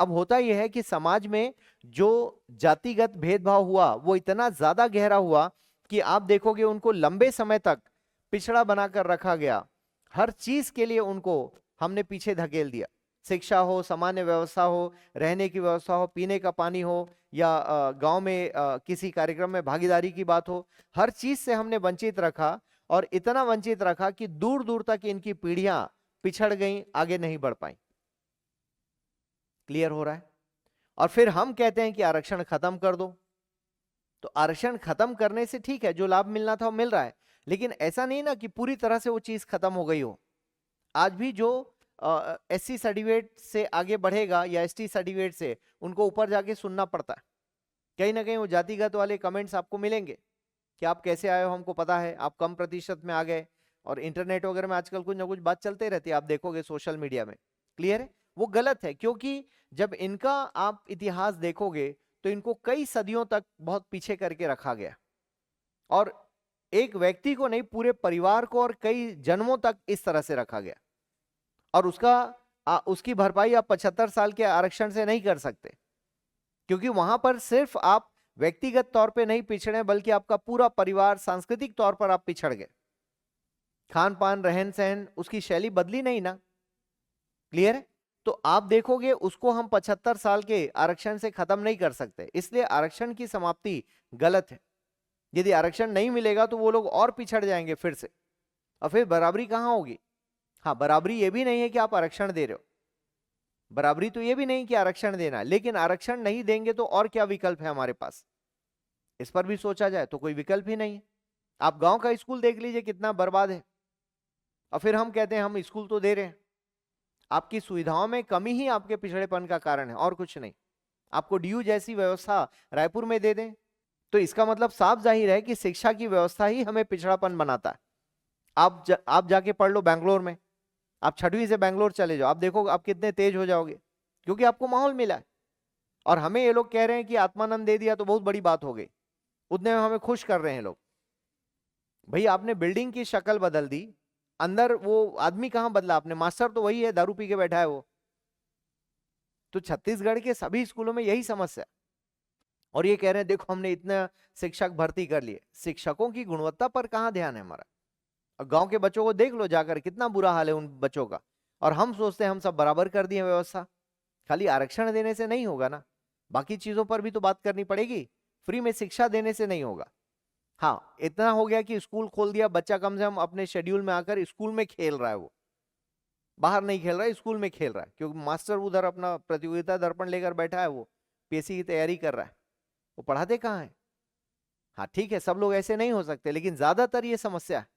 अब होता यह है कि समाज में जो जातिगत भेदभाव हुआ वो इतना ज्यादा गहरा हुआ कि आप देखोगे उनको लंबे समय तक पिछड़ा बनाकर रखा गया। हर चीज के लिए उनको हमने पीछे धकेल दिया। शिक्षा हो, सामान्य व्यवस्था हो, रहने की व्यवस्था हो, पीने का पानी हो, या गांव में किसी कार्यक्रम में भागीदारी की बात हो, हर चीज से हमने वंचित रखा। और इतना वंचित रखा कि दूर दूर तक इनकी पीढ़ियां पिछड़ गई, आगे नहीं बढ़ पाई। क्लियर हो रहा है? और फिर हम कहते हैं कि आरक्षण खत्म कर दो। तो आरक्षण खत्म करने से ठीक है, जो लाभ मिलना था वो मिल रहा है, लेकिन ऐसा नहीं ना कि पूरी तरह से वो चीज खत्म हो गई हो। आज भी जो एससी सर्टिफिकेट से आगे बढ़ेगा या एसटी सर्टिफिकेट से, उनको ऊपर जाके सुनना पड़ता है। कहीं ना कहीं वो जातिगत वाले कमेंट्स आपको मिलेंगे कि आप कैसे आए हो, हमको पता है, आप कम प्रतिशत में आ गए। और इंटरनेट वगैरह में आजकल कुछ ना कुछ बात चलते रहती है, आप देखोगे सोशल मीडिया में। क्लियर है? वो गलत है, क्योंकि जब इनका आप इतिहास देखोगे तो इनको कई सदियों तक बहुत पीछे करके रखा गया, और एक व्यक्ति को नहीं, पूरे परिवार को और कई जन्मों तक इस तरह से रखा गया। और उसकी भरपाई आप 75 साल के आरक्षण से नहीं कर सकते, क्योंकि वहां पर सिर्फ आप व्यक्तिगत तौर पे नहीं पिछड़े, बल्कि आपका पूरा परिवार सांस्कृतिक तौर पर आप पिछड़ गए। खान पान, रहन सहन, उसकी शैली बदली नहीं ना। क्लियर है? तो आप देखोगे उसको हम 75 साल के आरक्षण से खत्म नहीं कर सकते, इसलिए आरक्षण की समाप्ति गलत है। यदि आरक्षण नहीं मिलेगा तो वो लोग और पिछड़ जाएंगे फिर से, और फिर बराबरी कहां होगी? हाँ, बराबरी ये भी नहीं है कि आप आरक्षण दे रहे हो, बराबरी तो ये भी नहीं कि आरक्षण देना है, लेकिन आरक्षण नहीं देंगे तो और क्या विकल्प है हमारे पास? इस पर भी सोचा जाए तो कोई विकल्प ही नहीं है। आप गांव का स्कूल देख लीजिए कितना बर्बाद है, और फिर हम कहते हैं हम स्कूल तो दे रहे हैं। आपकी सुविधाओं में कमी ही आपके पिछड़ेपन का कारण है, और कुछ नहीं। आपको डीयू जैसी व्यवस्था रायपुर में दे दें तो इसका मतलब साफ जाहिर है कि शिक्षा की व्यवस्था ही हमें पिछड़ापन बनाता है। आप जाके पढ़ लो बैंगलोर में, आप 6वीं से बैंगलोर चले जाओ, आप देखो आप कितने तेज हो जाओगे, क्योंकि आपको माहौल मिला है। और हमें ये लोग कह रहे हैं कि आत्मानंद दे दिया तो बहुत बड़ी बात हो गई, उतने में हमें खुश कर रहे हैं लोग। भाई आपने बिल्डिंग की शक्ल बदल दी, अंदर वो आदमी कहां बदला आपने? मास्टर तो वही है, दारू पी के बैठा है वो। तो छत्तीसगढ़ के सभी स्कूलों में यही समस्या। और ये कह रहे हैं देखो हमने इतना शिक्षक भर्ती कर लिए, शिक्षकों की गुणवत्ता पर कहां ध्यान है हमारा? और गांव के बच्चों को देख लो जाकर, कितना बुरा हाल है उन बच्चों का। और हम सोचते हैं हम सब बराबर कर दिए व्यवस्था। खाली आरक्षण देने से नहीं होगा ना, बाकी चीजों पर भी तो बात करनी पड़ेगी। फ्री में शिक्षा देने से नहीं होगा। हाँ, इतना हो गया कि स्कूल खोल दिया, बच्चा कम से कम अपने शेड्यूल में आकर स्कूल में खेल रहा है, वो बाहर नहीं खेल रहा है, स्कूल में खेल रहा है, क्योंकि मास्टर उधर अपना प्रतियोगिता दर्पण लेकर बैठा है, वो पीएससी की तैयारी कर रहा है। वो पढ़ाते कहाँ है? हाँ ठीक है, सब लोग ऐसे नहीं हो सकते, लेकिन ज्यादातर ये समस्या है।